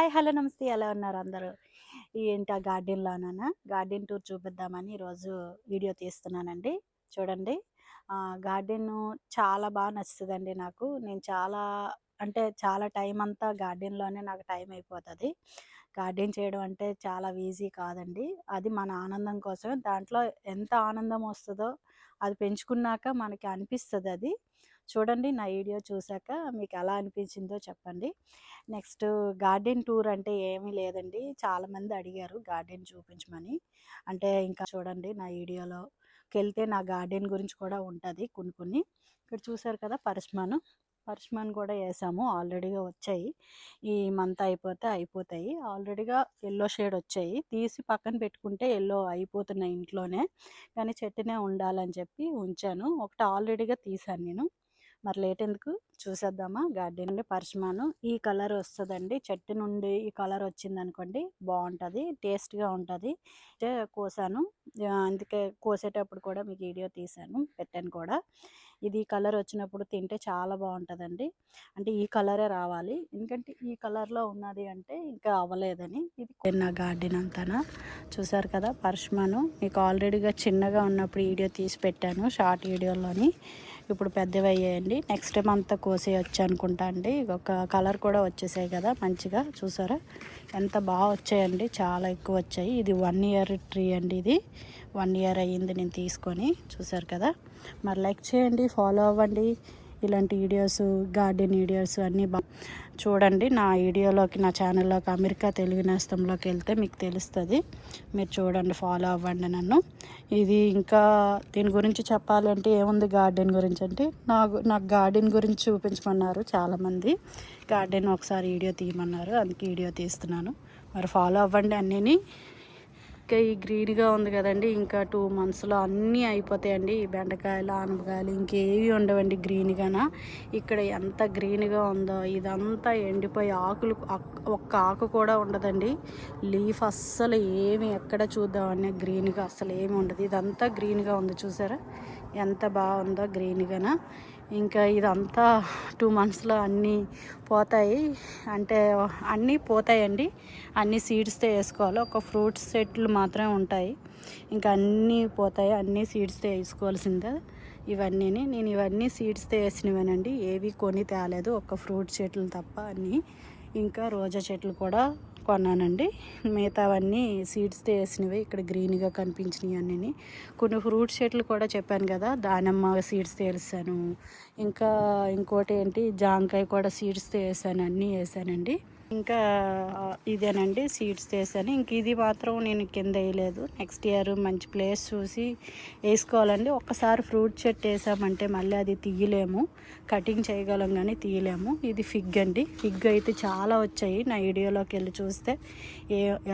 Hi! Hello! నమస్తే. ఎలా ఉన్నారు అందరూ? ఏంటి ఆ గార్డెన్‌లోనేనా గార్డెన్ టూర్ చూపిద్దామని ఈరోజు వీడియో తీస్తున్నానండి. చూడండి. గార్డెను చాలా నచ్చుతదండి నాకు. నేను చాలా టైం అంతా గార్డెన్‌లోనే నాకు టైం అయిపోతది. గార్డెన్ చేయడం అంటే చాలా ఈజీ కాదండి. అది మన ఆనందం కోసమే. దాంట్లో ఎంత ఆనందం వస్తదో అది పెంచుకున్నాక మనకి అనిపిస్తదది. చూడండి, నా వీడియో చూసాక మీకెలా అనిపించిందో చెప్పండి. నెక్స్ట్ గార్డెన్ టూర్ అంటే ఏమీ లేదండి. చాలామంది అడిగారు గార్డెన్ చూపించమని. అంటే ఇంకా చూడండి, నా వీడియోలోకెళ్తే నా గార్డెన్ గురించి కూడా ఉంటది కొన్ని కొన్ని. ఇక్కడ చూసారు కదా పరస్మాను. పరస్మాన్ కూడా ఏసాము. ఆల్రెడీగా వచ్చాయి. ఈ మంత్ అయిపోతే అయిపోతాయి. ఆల్రెడీగా యెల్లో షేడ్ వచ్చాయి. తీసి పక్కన పెట్టుకుంటే యెల్లో అయిపోతున్నాయి ఇంట్లోనే. కానీ చెట్టునే ఉండాలని చెప్పి ఉంచాను. ఒకటి ఆల్రెడీగా తీశాను నేను. మరి లేట్ ఎందుకు, చూసేద్దామా? గార్డెన్ నుండి పరస్మాను ఈ కలర్ వస్తదండి. చెట్టు నుండి ఈ కలర్ వచ్చిందనుకోండి బావుంటది. టేస్ట్‌గా ఉంటది. కోసాను. అందుకే కోసేటప్పుడు కూడా మీకు వీడియో తీశాను. పెట్టాను కూడా. ఇది కలర్ వచ్చినప్పుడు తింటే చాలా బావుంటదండి. అంటే ఈ కలరే రావాలి. ఎందుకంటే ఈ కలర్‌లో ఉన్నది అంటే ఇంకా అవ్వలేదని. ఇది నా గార్డెన్ అంతానా. చూసారు కదా పరస్మాను. మీకు ఆల్రెడీగా చిన్నగా ఉన్నప్పుడు వీడియో తీసి పెట్టాను షార్ట్ వీడియోలోని. ఇప్పుడు పెద్దవయ్యాయండి. నెక్స్ట్ టైం అంతా కోసేయొచ్చు అనుకుంటా అండి. ఒక కలర్ కూడా వచ్చేసాయి కదా మంచిగా. చూసారా ఎంత బాగా వచ్చాయండి, చాలా ఎక్కువ వచ్చాయి. ఇది 1 ఇయర్ ట్రీ అండి. ఇది 1 ఇయర్ అయ్యింది నేను తీసుకొని. చూసారు కదా. మరి లైక్ చేయండి, ఫాలో అవ్వండి. ఇలాంటి వీడియోస్, గార్డెన్ వీడియోస్ అన్నీ చూడండి. నా వీడియోలోకి, నా ఛానల్లోకి, అమెరికా తెలుగు నేస్తంలోకి వెళ్తే మీకు తెలుస్తుంది. మీరు చూడండి, ఫాలో అవ్వండి నన్ను. ఇది ఇంకా దీని గురించి చెప్పాలంటే ఏముంది గార్డెన్ గురించి అంటే, నాకు గార్డెన్ గురించి చూపించమన్నారు చాలామంది. గార్డెన్ ఒకసారి వీడియో తీయమన్నారు, అందుకే వీడియో తీస్తున్నాను. మరి ఫాలో అవ్వండి అన్నీని. ఇంకా ఈ గ్రీన్గా ఉంది కదండి, ఇంకా 2 మంత్స్లో అన్నీ అయిపోతాయండి. ఈ బెండకాయలు, ఆనపకాయలు ఇంకేవి ఉండవండి గ్రీన్గానా. ఇక్కడ ఎంత గ్రీన్గా ఉందో, ఇదంతా ఎండిపోయి ఆకులు ఒక్క ఆకు కూడా ఉండదండి. లీఫ్ అస్సలు ఏమి ఎక్కడ చూద్దామన్నా గ్రీన్గా అస్సలు ఏమి ఉండదు. ఇదంతా గ్రీన్గా ఉంది. చూసారా ఎంత బాగుందో గ్రీన్గానా. ఇంకా ఇదంతా 2 మంత్స్లో అన్నీ పోతాయి. అంటే అన్నీ పోతాయండి. అన్నీ సీడ్స్తో వేసుకోవాలి. ఒక ఫ్రూట్స్ చెట్లు మాత్రమే ఉంటాయి. ఇంకా అన్నీ పోతాయి. అన్నీ సీడ్స్తో వేసుకోవాల్సిందే. నేను ఇవన్నీ సీడ్స్తో వేసినవేనండి. ఏవి కొని తేలేదు, ఒక ఫ్రూట్ చెట్లు తప్ప అన్నీ. ఇంకా రోజా చెట్లు కూడా కొన్నానండి. మిగతావన్నీ సీడ్స్తో వేసినవి. ఇక్కడ గ్రీన్గా కనిపించినవి అన్నీ. కొన్ని ఫ్రూట్ చెట్లు కూడా చెప్పాను కదా, దానిమ్మ సీడ్స్తో వేసాను. ఇంకా ఇంకోటి ఏంటి, జాంకాయ కూడా సీడ్స్తో వేసాను. అన్నీ వేసానండి. ఇంకా ఇదేనండి సీడ్స్ వేసాను. ఇంక ఇది మాత్రం నేను కింద వేయలేదు. నెక్స్ట్ ఇయర్ మంచి ప్లేస్ చూసి వేసుకోవాలండి. ఒక్కసారి ఫ్రూట్ చెట్టు వేసామంటే మళ్ళీ అది తీయలేము. కటింగ్ చేయగలం కానీ తీయలేము. ఇది ఫిగ్ అండి. ఫిగ్ అయితే చాలా వచ్చాయి. నా వీడియోలోకి వెళ్ళి చూస్తే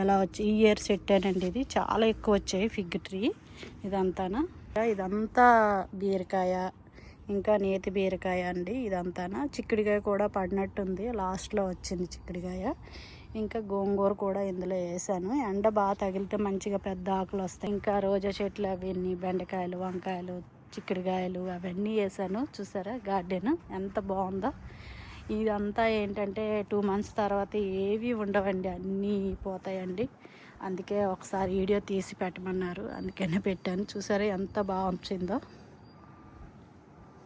ఎలా వచ్చాయి. ఈ ఇయర్ సెట్టేనండి. ఇది చాలా ఎక్కువ వచ్చాయి ఫిగ్ ట్రీ. ఇదంతా బీరకాయ, ఇంకా నేతి బీరకాయ అండి. ఇదంతానా చిక్కుడుకాయ కూడా పడినట్టుంది, లాస్ట్లో వచ్చింది చిక్కుడుకాయ. ఇంకా గోంగూర కూడా ఇందులో వేసాను. ఎండ బాగా తగిలితే మంచిగా పెద్ద ఆకులు వస్తాయి. ఇంకా రోజా చెట్లు అవన్నీ, బెండకాయలు, వంకాయలు, చిక్కుడుకాయలు అవన్నీ వేసాను. చూసారా గార్డెన్ ఎంత బాగుందో. ఇదంతా ఏంటంటే 2 మంత్స్ తర్వాత ఏవి ఉండవండి, అన్నీ పోతాయండి. అందుకే ఒకసారి వీడియో తీసి పెట్టమన్నారు, అందుకనే పెట్టాను. చూసారా ఎంత బాగా వచ్చిందో.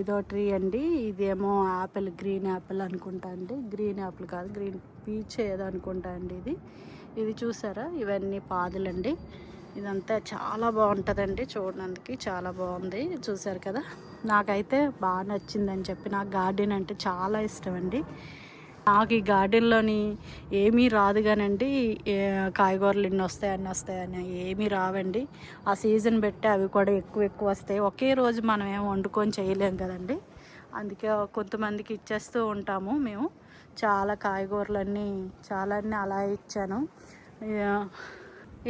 ఇదో ట్రీ అండి. ఇదేమో యాపిల్, గ్రీన్ యాపిల్ అనుకుంటా అండి. గ్రీన్ యాపిల్ కాదు, గ్రీన్ పీచ్ ఏదో అనుకుంటా అండి. ఇది చూసారా, ఇవన్నీ పాదులండి. ఇదంతా చాలా బాగుంటుందండి చూడడానికి, చాలా బాగుంది. చూసారు కదా. నాకైతే బాగా నచ్చిందని చెప్పి, నాకు గార్డెన్ అంటే చాలా ఇష్టం అండి. నాకు ఈ గార్డెన్లోని ఏమీ రాదు కానండి, కాయగూరలు ఇన్ని వస్తాయి అన్నీ వస్తాయని ఏమీ రావండి. ఆ సీజన్ బట్టి అవి కూడా ఎక్కువ వస్తాయి. ఒకే రోజు మనం ఏం వండుకొని చేయలేం కదండి. అందుకే కొంతమందికి ఇచ్చేస్తూ ఉంటాము మేము. చాలా కాయగూరలన్నీ చాలాన్ని అలా ఇచ్చాను.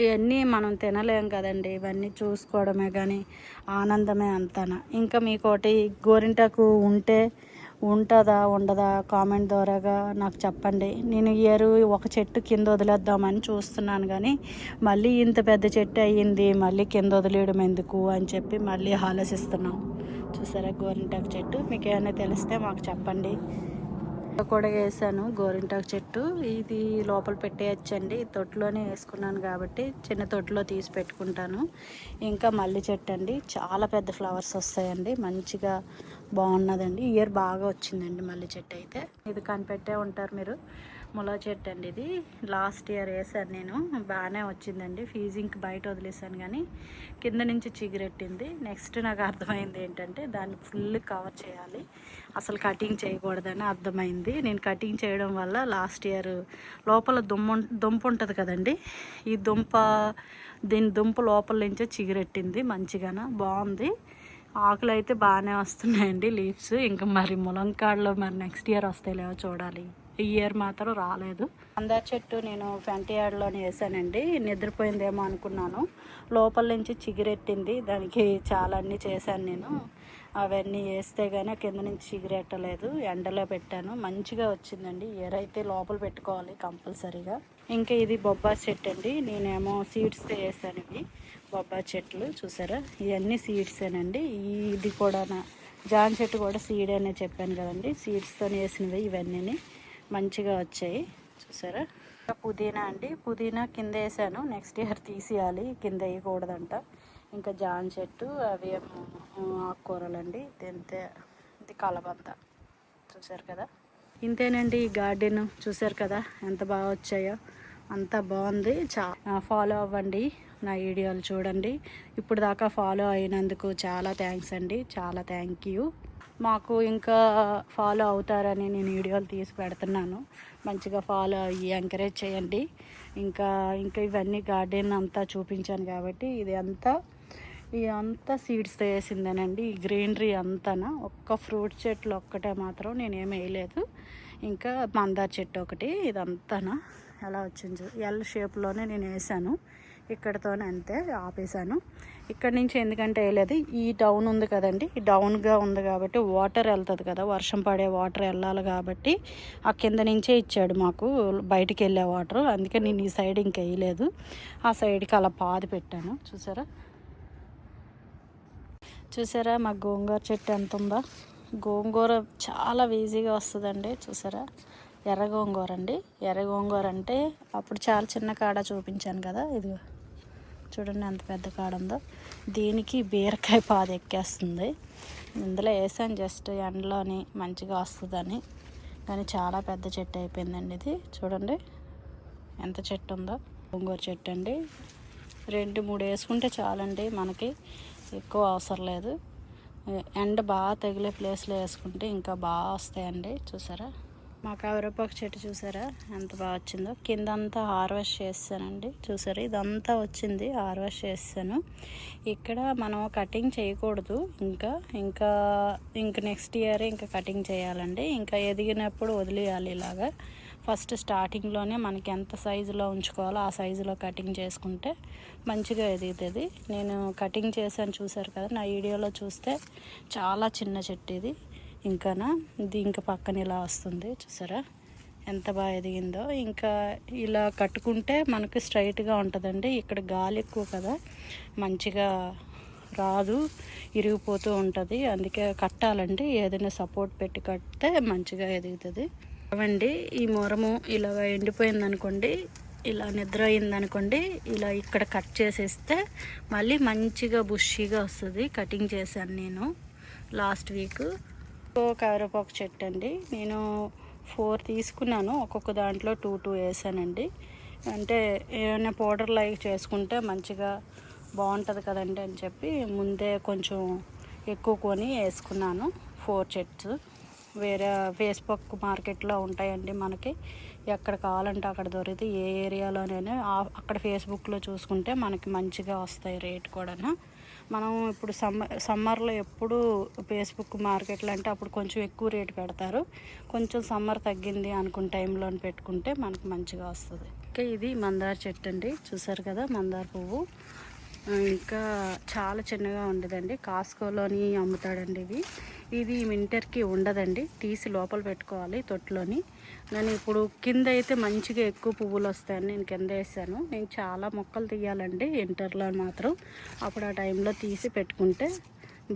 ఇవన్నీ మనం తినలేం కదండి. ఇవన్నీ చూసుకోవడమే కానీ ఆనందమే అంతాన. ఇంకా మీకోటి గోరింటాకు ఉంటుందా ఉండదా కామెంట్ ద్వారాగా నాకు చెప్పండి. నేను ఇయర్ ఒక చెట్టు కింద వదిలేద్దామని చూస్తున్నాను, కానీ మళ్ళీ ఇంత పెద్ద చెట్టు అయ్యింది, మళ్ళీ కింద వదిలేయడం ఎందుకు అని చెప్పి మళ్ళీ ఆలోచిస్తున్నాం. చూసారా గోరింటాకు చెట్టు. మీకు ఏమైనా తెలిస్తే మాకు చెప్పండి. కూడా వేసాను గోరింటాకు చెట్టు. ఇది లోపల పెట్టేయచ్చండి. తొట్టులోనే వేసుకున్నాను కాబట్టి చిన్న తొట్టులో తీసి పెట్టుకుంటాను. ఇంకా మల్లి చెట్టు అండి, చాలా పెద్ద ఫ్లవర్స్ వస్తాయండి, మంచిగా బాగున్నదండి. ఇయర్ బాగా వచ్చిందండి మల్లి చెట్టు అయితే. ఇది కనిపెట్టే ఉంటారు మీరు, ములా చెట్టు అండి. ఇది లాస్ట్ ఇయర్ వేసాను నేను, బాగానే వచ్చిందండి. ఫీజింగ్కి బయట వదిలేసాను కానీ కింద నుంచి చిగురెట్టింది. నెక్స్ట్ నాకు అర్థమైంది ఏంటంటే దాన్ని ఫుల్ కవర్ చేయాలి, అసలు కటింగ్ చేయకూడదని అర్థమైంది. నేను కటింగ్ చేయడం వల్ల లాస్ట్ ఇయర్ లోపల దుంప ఉంటుంది కదండి, ఈ దీని దుంప లోపల నుంచే చిగురెట్టింది, మంచిగా బాగుంది. ఆకులు అయితే బాగానే వస్తున్నాయండి, లీవ్స్. ఇంకా మరి ములంకాడలో మరి నెక్స్ట్ ఇయర్ వస్తాయిలేవో చూడాలి. ఈ ఇయర్ మాత్రం రాలేదు. మందార చెట్టు నేను ఫ్రంట్ యార్డ్లోనే వేసానండి. నిద్రపోయిందేమో అనుకున్నాను, లోపల నుంచి చిగురెట్టింది. దానికి చాలా అన్నీ చేశాను నేను, అవన్నీ వేస్తే కానీ కింద నుంచి చిగురెట్టలేదు. ఎండలో పెట్టాను, మంచిగా వచ్చిందండి. ఇయర్ అయితే లోపల పెట్టుకోవాలి కంపల్సరీగా. ఇంకా ఇది బొబ్బాయి చెట్టు అండి, నేనేమో సీడ్స్తో వేసాను. ఇవి బొబ్బాయి చెట్లు చూసారా, ఇవన్నీ సీడ్సేనండి. ఇది కూడా జాన్ చెట్టు కూడా సీడ్ అనే చెప్పాను కదండి, సీడ్స్తో వేసినవి ఇవన్నీ మంచిగా వచ్చాయి చూసారా. పుదీనా అండి, పుదీనా కింద వేసాను, నెక్స్ట్ ఇయర్ తీసేయాలి, కింద వేయకూడదంట. ఇంకా జాన్ చెట్టు, అవి ఆకుకూరలండి. ఇది కలబంద చూసారు కదా. ఇంతేనండి ఈ గార్డెన్, చూసారు కదా ఎంత బాగా వచ్చాయో. అంతా బాగుంది. ఫాలో అవ్వండి, నా వీడియోలు చూడండి. ఇప్పుడు దాకా ఫాలో అయినందుకు చాలా థ్యాంక్స్ అండి, చాలా థ్యాంక్ యూ. మాకు ఇంకా ఫాలో అవుతారని నేను వీడియోలు తీసి పెడుతున్నాను, మంచిగా ఫాలో అయ్యి ఎంకరేజ్ చేయండి. ఇంకా ఇవన్నీ గార్డెన్ అంతా చూపించాను కాబట్టి ఇదంతా సీడ్స్తో వేసిందేనండి. ఈ గ్రీనరీ అంతా ఒక్క ఫ్రూట్ చెట్లు ఒక్కటే మాత్రం నేనేం వేయలేదు. ఇంకా మందార చెట్టు ఒకటి, ఇదంతా ఎలా వచ్చింది ఎల్ షేప్లోనే నేను వేసాను. ఇక్కడతోనే అంతే ఆపేసాను. ఇక్కడ నుంచి ఎందుకంటే వేయలేదు, ఈ డౌన్ ఉంది కదండి, ఈ డౌన్గా ఉంది కాబట్టి వాటర్ వెళ్తుంది కదా, వర్షం పడే వాటర్ వెళ్ళాలి కాబట్టి ఆ కింద నుంచే ఇచ్చాడు మాకు బయటికి వెళ్ళే వాటర్. అందుకే నేను ఈ సైడ్ ఇంక వేయలేదు, ఆ సైడ్కి అలా పాది పెట్టాను. చూసారా మా గోంగూర చెట్టు ఎంత ఉందో. గోంగూర చాలా ఈజీగా వస్తుందండి. చూసారా, ఎర్ర గోంగూర అండి. ఎర్ర గోంగూర అంటే అప్పుడు చాలా చిన్న కాడ చూపించాను కదా, ఇది చూడండి ఎంత పెద్ద కాడ ఉందో. దీనికి బీరకాయ పాది ఎక్కేస్తుంది. ఇందులో వేసాను జస్ట్ ఎండలోని మంచిగా వస్తుందని, కానీ చాలా పెద్ద చెట్టు అయిపోయిందండి ఇది. చూడండి ఎంత చెట్టు ఉందో. గోంగూర చెట్టు అండి, 2-3 వేసుకుంటే చాలండి, మనకి ఎక్కువ అవసరం లేదు. ఎండ బాగా తగిలే ప్లేస్లో వేసుకుంటే ఇంకా బాగా వస్తాయండి. చూసారా మా కరివేపాకు చెట్టు చూసారా ఎంత బాగా వచ్చిందో. కింద అంతా హార్వెస్ట్ చేస్తానండి. చూసారా ఇదంతా వచ్చింది, హార్వెస్ట్ చేస్తాను. ఇక్కడ మనం కటింగ్ చేయకూడదు, ఇంకా నెక్స్ట్ ఇయర్ ఇంకా కటింగ్ చేయాలండి. ఇంకా ఎదిగినప్పుడు వదిలేయాలి. ఇలాగా ఫస్ట్ స్టార్టింగ్లోనే మనకి ఎంత సైజులో ఉంచుకోవాలో ఆ సైజులో కటింగ్ చేసుకుంటే మంచిగా ఎదుగుతుంది. నేను కటింగ్ చేశాను చూసారు కదా, నా వీడియోలో చూస్తే చాలా చిన్న చెట్టు ఇది. ఇంకా పక్కన ఇలా వస్తుంది చూసారా ఎంత బాగా ఎదిగిందో. ఇంకా ఇలా కట్టుకుంటే మనకి స్ట్రైట్గా ఉంటుందండి. ఇక్కడ గాలి ఎక్కువ కదా, మంచిగా రాదు, ఇరిగిపోతూ ఉంటుంది. అందుకే కట్టాలండి, ఏదైనా సపోర్ట్ పెట్టి కడితే మంచిగా ఎదుగుతుంది. అవండి ఈ మొరము ఇలా ఎండిపోయిందనుకోండి, ఇలా నిద్ర అయిందనుకోండి, ఇలా ఇక్కడ కట్ చేసేస్తే మళ్ళీ మంచిగా బుషీగా వస్తుంది. కటింగ్ చేశాను నేను లాస్ట్ వీక్. కరివేపాకు చెట్టు అండి, నేను 4 తీసుకున్నాను, ఒక్కొక్క దాంట్లో 2 వేసానండి. అంటే ఏమైనా పౌడర్ లైక్ చేసుకుంటే మంచిగా బాగుంటుంది కదండి అని చెప్పి ముందే కొంచెం ఎక్కువ కొని వేసుకున్నాను. 4 చెట్స్ వేరే ఫేస్బుక్ మార్కెట్లో ఉంటాయండి, మనకి ఎక్కడ కావాలంటే అక్కడ దొరికితే ఏ ఏరియాలోనైనా అక్కడ ఫేస్బుక్లో చూసుకుంటే మనకి మంచిగా వస్తాయి రేట్ కూడా. మనం ఇప్పుడు సమ్మర్లో ఎప్పుడు ఫేస్బుక్ మార్కెట్లో అంటే అప్పుడు కొంచెం ఎక్కువ రేటు పెడతారు. కొంచెం సమ్మర్ తగ్గింది అనుకున్న టైంలో పెట్టుకుంటే మనకు మంచిగా వస్తుంది. ఇంకా ఇది మందార చెట్టు అండి, చూసారు కదా మందార పువ్వు. ఇంకా చాలా చిన్నగా ఉండదండి, కాస్కోలోని అమ్ముతాడండి ఇది వింటర్కి ఉండదండి, తీసి లోపల పెట్టుకోవాలి తొట్టులోని. నేను ఇప్పుడు కింద అయితే మంచిగా ఎక్కువ పువ్వులు వస్తాయని నేను కింద వేసాను. నేను చాలా మొక్కలు తీయాలండి వింటర్లో మాత్రం, అప్పుడు ఆ టైంలో తీసి పెట్టుకుంటే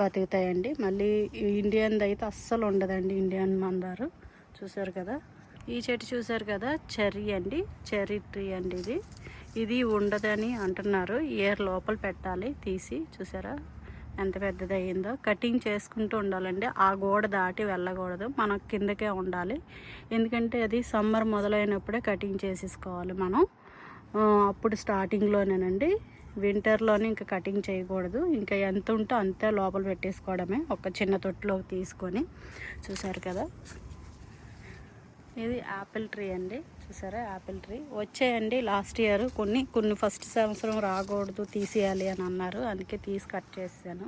బతుకుతాయండి. మళ్ళీ ఇండియన్ది అయితే అస్సలు ఉండదండి, ఇండియన్ మందారు చూసారు కదా, ఈ చెట్టు చూసారు కదా, చెర్రీ అండి, చెర్రీ ట్రీ అండి. ఇది ఉండదని అంటున్నారు. ఇయర్ లోపల పెట్టాలి తీసి. చూసారా ఎంత పెద్దది అయ్యిందో. కటింగ్ చేసుకుంటూ ఉండాలండి, ఆ గోడ దాటి వెళ్ళకూడదు, మనం కిందకే ఉండాలి. ఎందుకంటే అది సమ్మర్ మొదలైనప్పుడే కటింగ్ చేసేసుకోవాలి మనం. అప్పుడు స్టార్టింగ్లోనేనండి, వింటర్లోనే ఇంకా కటింగ్ చేయకూడదు. ఇంకా ఎంత ఉంటే అంతే లోపల పెట్టేసుకోవడమే, ఒక చిన్న తొట్టులోకి తీసుకొని. చూసారు కదా, ఇది యాపిల్ ట్రీ అండి. చూసారా యాపిల్ ట్రీ వచ్చాయండి లాస్ట్ ఇయర్. కొన్ని ఫస్ట్ సంవత్సరం రాకూడదు, తీసేయాలి అని అన్నారు, అందుకే తీసి కట్ చేసాను.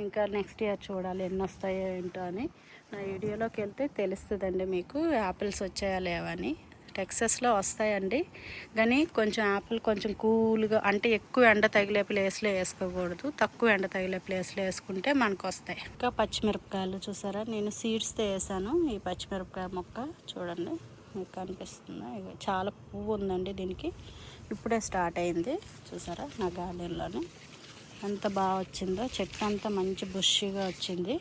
ఇంకా నెక్స్ట్ ఇయర్ చూడాలి ఎన్ని వస్తాయో ఏంటో అని. నా వీడియోలోకి వెళ్తే తెలుస్తుందండి మీకు యాపిల్స్ వచ్చాయా లేవని. టెక్సస్లో వస్తాయండి, కానీ కొంచెం యాపిల్ కొంచెం కూల్గా, అంటే ఎక్కువ ఎండ తగిలే ప్లేస్లో వేసుకోకూడదు, తక్కువ ఎండ తగిలే ప్లేస్లో వేసుకుంటే మనకు వస్తాయి. ఇంకా పచ్చిమిరపకాయలు చూసారా, నేను సీడ్స్తో వేసాను ఈ పచ్చిమిరపకాయ మొక్క. చూడండి మీకు కనిపిస్తుందా, చాలా పువ్వు ఉందండి దీనికి, ఇప్పుడే స్టార్ట్ అయింది. చూసారా నా గార్డెన్లోనే ఎంత బాగా వచ్చిందో, చెట్టు అంతా మంచి బుషిగా వచ్చింది.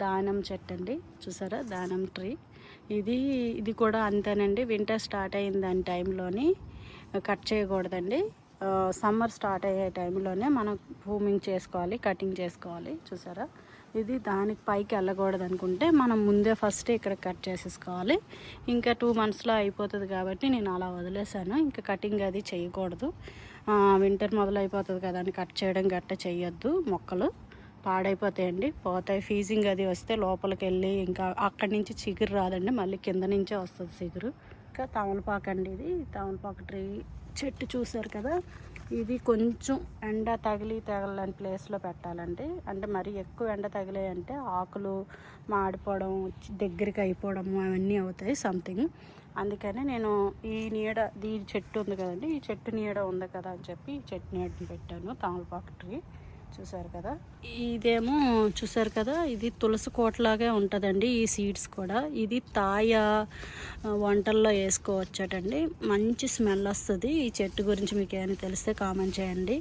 దానిమ్మ చెట్టు అండి, చూసారా దానిమ్మ ట్రీ. ఇది కూడా అంతేనండి, వింటర్ స్టార్ట్ అయింది దాని టైంలోని కట్ చేయకూడదండి. సమ్మర్ స్టార్ట్ అయ్యే టైంలోనే మనం ప్రూనింగ్ చేసుకోవాలి, కటింగ్ చేసుకోవాలి. చూసారా, ఇది దానికి పైకి వెళ్ళకూడదు అనుకుంటే మనం ముందే ఫస్ట్ ఇక్కడ కట్ చేసేసుకోవాలి. ఇంకా 2 monthsలో అయిపోతుంది కాబట్టి నేను అలా వదిలేసాను. ఇంకా కటింగ్ అది చేయకూడదు, వింటర్ మొదలైపోతుంది కదా అని కట్ చేయడం గట్ట చేయొద్దు. మొక్కలు పాడైపోతాయండి, పోతాయి. ఫీజింగ్ అది వస్తే లోపలికి వెళ్ళి ఇంకా అక్కడి నుంచి చిగురు రాదండి, మళ్ళీ కింద నుంచే వస్తుంది చిగురు. ఇంకా తమలపాకు అండి, ఇది తమలపాకు ట్రీ చెట్టు చూసారు కదా. ఇది కొంచెం ఎండ తగలని ప్లేస్లో పెట్టాలండి. అంటే మరి ఎక్కువ ఎండ తగిలాయంటే ఆకులు మాడిపోవడం, దగ్గరికి అయిపోవడము అవన్నీ అవుతాయి సంథింగ్. అందుకని నేను ఈ చెట్టు ఉంది కదండి, ఈ చెట్టు నీడ ఉంది కదా అని చెప్పి ఈ చెట్టు నీడని పెట్టాను, తమలపాకు ట్రీ. చూసారు కదా, ఇదేమో చూసారు కదా, ఇది తులసి కోటలాగే ఉంటుందండి ఈ సీడ్స్ కూడా. ఇది తాయ వంటల్లో వేసుకోవచ్చటండి, మంచి స్మెల్ వస్తుంది. ఈ చెట్టు గురించి మీకు ఏమైనా తెలిస్తే కామెంట్ చేయండి.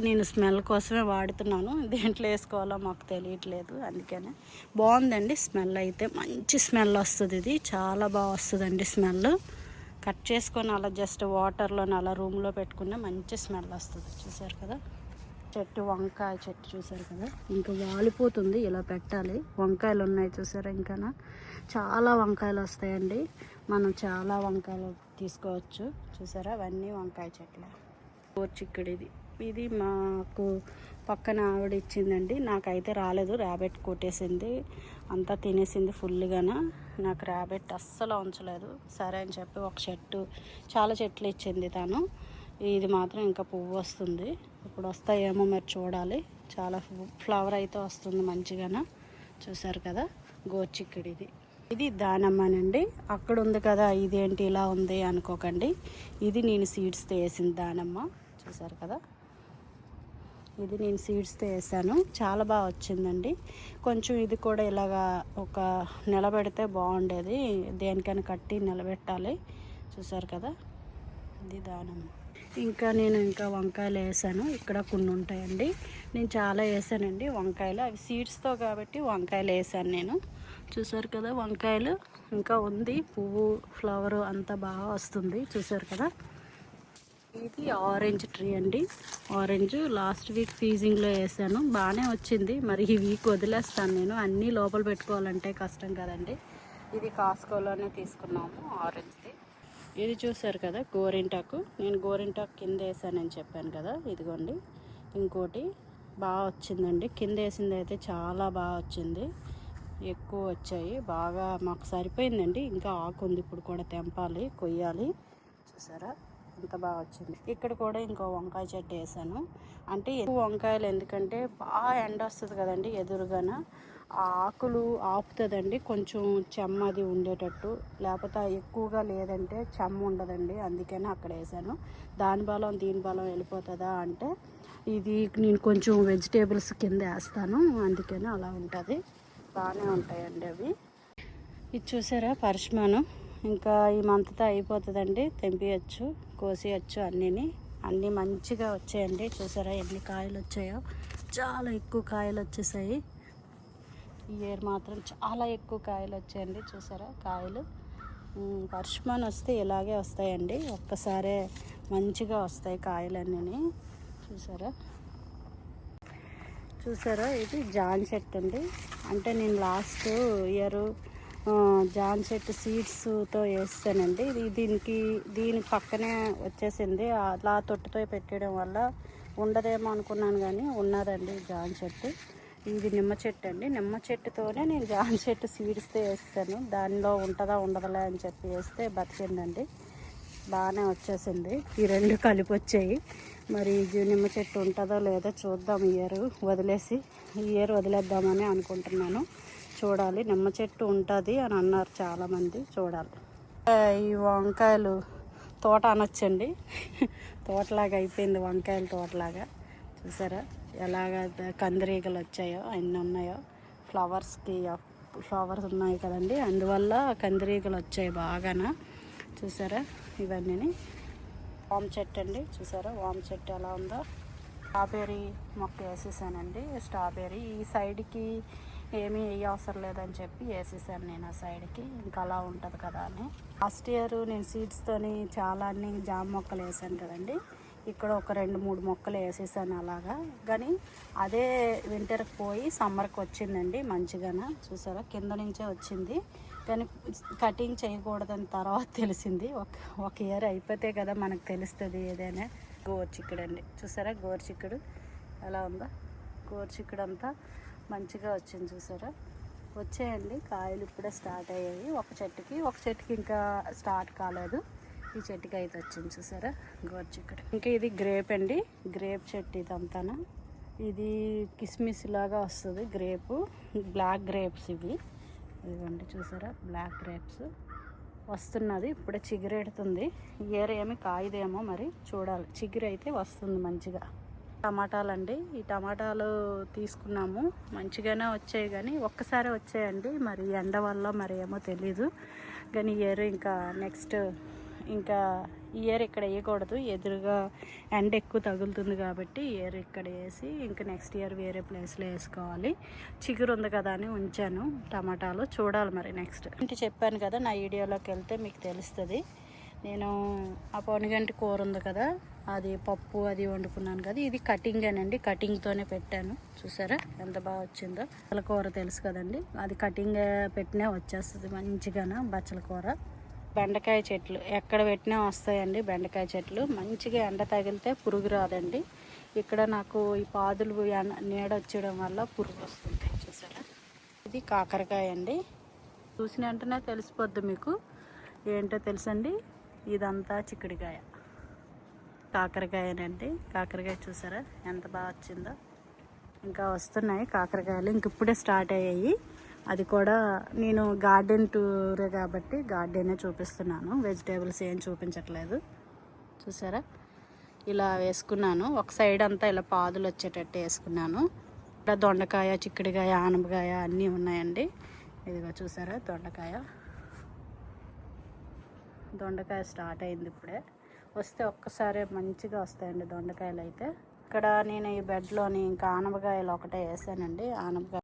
నేను స్మెల్ కోసమే వాడుతున్నాను, దేంట్లో వేసుకోవాలో మాకు తెలియట్లేదు, అందుకనే. బాగుందండి స్మెల్ అయితే, మంచి స్మెల్ వస్తుంది. ఇది చాలా బాగా వస్తుందండి స్మెల్. కట్ చేసుకొని అలా జస్ట్ వాటర్లో అలా రూమ్లో పెట్టుకున్న మంచి స్మెల్ వస్తుంది. చూసారు కదా చెట్టు, వంకాయ చెట్టు చూసారు కదా, ఇంకా వాలిపోతుంది, ఇలా పెట్టాలి. వంకాయలు ఉన్నాయి చూసారా, ఇంకా చాలా వంకాయలు వస్తాయండి, మనం చాలా వంకాయలు తీసుకోవచ్చు. చూసారా అవన్నీ వంకాయ చెట్లు. చిక్కుడిది, ఇది మాకు పక్కన ఆవిడ ఇచ్చిందండి, నాకైతే రాలేదు, ర్యాబెట్ కొట్టేసింది, అంతా తినేసింది ఫుల్గాన. నాకు ర్యాబెట్ అస్సలు ఉంచలేదు. సరే అని చెప్పి ఒక చెట్టు, చాలా చెట్లు ఇచ్చింది తను. ఇది మాత్రం ఇంకా పువ్వు వస్తుంది, ఇప్పుడు వస్తాయేమో మరి చూడాలి. చాలా ఫ్లవర్ అయితే వస్తుంది మంచిగాన. చూసారు కదా గోచిక్కుడిది. ఇది దానిమ్మనండి, అక్కడ ఉంది కదా, ఇదేంటి ఇలా ఉంది అనుకోకండి, ఇది నేను సీడ్స్తో వేసిన దానిమ్మ. చూసారు కదా, ఇది నేను సీడ్స్తో వేసాను, చాలా బాగా వచ్చిందండి. కొంచెం ఇది కూడా ఇలాగా ఒక నిలబెడితే బాగుండేది, దేనికైనా కట్టి నిలబెట్టాలి. చూసారు కదా, ఇది దానిమ్మ. నేను వంకాయలు వేసాను, ఇక్కడ కొన్ని ఉంటాయండి. నేను చాలా వేసానండి వంకాయలు, అవి సీడ్స్తో కాబట్టి వంకాయలు వేసాను నేను. చూసారు కదా వంకాయలు ఇంకా ఉంది, పువ్వు ఫ్లవరు అంతా బాగా వస్తుంది. చూసారు కదా, ఇది ఆరెంజ్ ట్రీ అండి. ఆరెంజ్ లాస్ట్ వీక్ ఫీజింగ్లో వేసాను, బాగానే వచ్చింది. మరి ఈ వీక్ వదిలేస్తాను నేను, అన్నీ లోపల పెట్టుకోవాలంటే కష్టం కదండి. ఇది కాస్కోలోనే తీసుకున్నాము ఆరెంజ్ది. ఇది చూసారు కదా గోరింటాకు, నేను గోరింటాకు కింద వేసానని చెప్పాను కదా, ఇదిగోండి ఇంకోటి బాగా వచ్చిందండి. కింద వేసింది అయితే చాలా బాగా వచ్చింది, ఎక్కువ వచ్చాయి, బాగా మాకు సరిపోయిందండి. ఇంకా ఆకు ఉంది, ఇప్పుడు కూడా తెంపాలి, కొయ్యాలి. చూసారా ఎంత బాగా వచ్చింది. ఇక్కడ కూడా ఇంకో వంకాయ చెట్టు వేసాను, అంటే ఎక్కువ వంకాయలు ఎందుకంటే బాగా ఎండ వస్తుంది కదండి ఎదురుగాన, ఆ ఆకులు ఆపుతుందండి కొంచెం చెమ్మది ఉండేటట్టు, లేకపోతే ఎక్కువగా లేదంటే చెమ్మ ఉండదండి, అందుకని అక్కడ వేసాను. దాని బలం దీని బలం వెళ్ళిపోతుందా అంటే, ఇది నేను కొంచెం వెజిటేబుల్స్ కింద వేస్తాను, అందుకని అలా ఉంటుంది, బాగానే ఉంటాయండి అవి. ఇది చూసారా పరశుమాను, ఇంకా ఈ మంత్తో అయిపోతుందండి, తెంపియచ్చు, కోసేయచ్చు, అన్నీ మంచిగా వచ్చాయండి. చూసారా ఎన్ని కాయలు వచ్చాయో, చాలా ఎక్కువ కాయలు వచ్చేసాయి. ఈ ఇయర్ మాత్రం చాలా ఎక్కువ కాయలు వచ్చాయండి. చూసారా కాయలు. వర్షమాన్ వస్తే ఇలాగే వస్తాయండి, ఒక్కసారే మంచిగా వస్తాయి కాయలన్నీ. చూసారా ఇది జాన్ చెట్టు అండి. అంటే నేను లాస్ట్ ఇయర్ జాన్ చెట్టు సీడ్స్తో వేస్తానండి. దీని పక్కనే వచ్చేసింది. అలా తొట్టుతో పెట్టడం వల్ల ఉండదేమో అనుకున్నాను, కానీ ఉన్నదండి జాన్ చెట్టు. ఇది నిమ్మ చెట్టు అండి. నిమ్మ చెట్టుతోనే నేను జాన్ చెట్టు సీడ్స్తో వేస్తాను. దానిలో ఉంటుందా ఉండదులే అని చెప్పి వేస్తే బతికిందండి, బాగానే వచ్చేసింది. ఈ రెండు కలిపి వచ్చాయి. మరి నిమ్మ చెట్టు ఉంటుందో లేదో చూద్దాం. ఈ ఇయర్ వదిలేద్దామని అనుకుంటున్నాను. చూడాలి. నిమ్మ చెట్టు ఉంటుంది అని అన్నారు చాలామంది, చూడాలి. ఈ వంకాయలు తోట అనొచ్చండి, తోటలాగా అయిపోయింది, వంకాయల తోటలాగా. చూసారా ఎలాగ కందిరీగలు వచ్చాయో, అన్నీ ఉన్నాయో. ఫ్లవర్స్ ఉన్నాయి కదండి, అందువల్ల కందిరీగలు వచ్చాయి బాగానా. చూసారా ఇవన్నీ వామ్ చెట్టు అండి. చూసారా వామ్ చెట్టు ఎలా ఉందో. స్ట్రాబెర్రీ మొక్క వేసేసానండి. స్ట్రాబెర్రీ ఈ సైడ్కి ఏమీ అవసరం లేదని చెప్పి వేసేసాను నేను ఆ సైడ్కి, ఇంకా అలా ఉంటుంది కదా అని. లాస్ట్ ఇయర్ నేను సీడ్స్తోని చాలా జామ మొక్కలు వేసాను కదండి. ఇక్కడ ఒక 2-3 మొక్కలు వేసేసాను అలాగా. కానీ అదే వింటర్కి పోయి సమ్మర్కి వచ్చిందండి మంచిగానే. చూసారా కింద నుంచే వచ్చింది, కానీ కటింగ్ చేయకూడదని తర్వాత తెలిసింది. ఒక ఇయర్ అయిపోతే కదా మనకు తెలుస్తుంది ఏదైనా. గోరుచిక్కుడు అండి. చూసారా గోరుచిక్కుడు ఎలా ఉందో. గోరుచిక్కుడు అంతా మంచిగా వచ్చింది. చూసారా వచ్చాయండి కాయలు, ఇప్పుడే స్టార్ట్ అయ్యాయి. ఒక చెట్టుకి ఇంకా స్టార్ట్ కాలేదు. ఈ చెట్టుకి అయితే వచ్చింది. చూసారా గోరుచిక్కుడు. ఇంకా ఇది గ్రేప్ అండి, గ్రేప్ చెట్టు ఇదంతా. ఇది కిస్మిస్ లాగా వస్తుంది గ్రేపు, బ్లాక్ గ్రేప్స్ ఇదిగోండి. చూసారా బ్లాక్ గ్రేప్స్ వస్తున్నది, ఇప్పుడే చిగురెడుతుంది. ఇయర్ ఏమి కాయదేమో మరి చూడాలి. చిగురు అయితే వస్తుంది మంచిగా. టమాటాలండి. ఈ టమాటాలు తీసుకున్నాము, మంచిగానే వచ్చాయి, కానీ ఒక్కసారి వచ్చాయండి. మరి ఎండ వల్ల మరి ఏమో తెలీదు, కానీ ఇయర్ ఇంకా ఇయర్ ఇక్కడ వేయకూడదు, ఎదురుగా ఎండ ఎక్కువ తగులుతుంది కాబట్టి ఇయర్ ఇక్కడ వేసి ఇంకా నెక్స్ట్ ఇయర్ వేరే ప్లేస్లో వేసుకోవాలి. చిగురు ఉంది కదా అని ఉంచాను టమాటాలు. చూడాలి మరి నెక్స్ట్. అంటే చెప్పాను కదా, నా వీడియోలోకి వెళ్తే మీకు తెలుస్తుంది. నేను ఆ పొనిగంటి కూర ఉంది కదా, అది పప్పు అది వండుకున్నాను కదా, ఇది కటింగేనండి, కటింగ్తోనే పెట్టాను. చూసారా ఎంత బాగా వచ్చిందో. బచ్చల కూర తెలుసు కదండి, అది కటింగ్ పెట్టినా వచ్చేస్తుంది మంచిగాను. బచ్చల కూర. బెండకాయ చెట్లు ఎక్కడ పెట్టినా వస్తాయండి. బెండకాయ చెట్లు మంచిగా ఎండ తగిలితే పురుగు రాదండి. ఇక్కడ నాకు ఈ పాదులు నీడ వచ్చడం వల్ల పురుగు వస్తుంది. చూసారా ఇది కాకరకాయ అండి. చూసిన వెంటనే తెలిసిపోద్ది మీకు ఏంటో తెలుసండి. ఇదంతా చిక్కుడుకాయ, కాకరకాయనండి. కాకరకాయ చూసారా ఎంత బాగా వచ్చిందో. ఇంకా వస్తున్నాయి కాకరకాయలు, ఇంక ఇప్పుడే స్టార్ట్ అయ్యాయి. అది కూడా నేను గార్డెన్ టూర్ కాబట్టి గార్డెనే చూపిస్తున్నాను, వెజిటేబుల్స్ ఏం చూపించట్లేదు. చూసారా ఇలా వేసుకున్నాను. ఒక సైడ్ అంతా ఇలా పాదులు వచ్చేటట్టు వేసుకున్నాను. ఇక్కడ దొండకాయ, చిక్కుడుకాయ, ఆనపకాయ అన్నీ ఉన్నాయండి. ఇదిగో చూసారా దొండకాయ స్టార్ట్ అయింది ఇప్పుడే. వస్తే ఒక్కసారి మంచిగా వస్తాయండి దొండకాయలు అయితే. ఇక్కడ నేను ఈ బెడ్లోని ఇంకా ఆనపకాయలు ఒకటే వేసానండి. ఆనపకాయ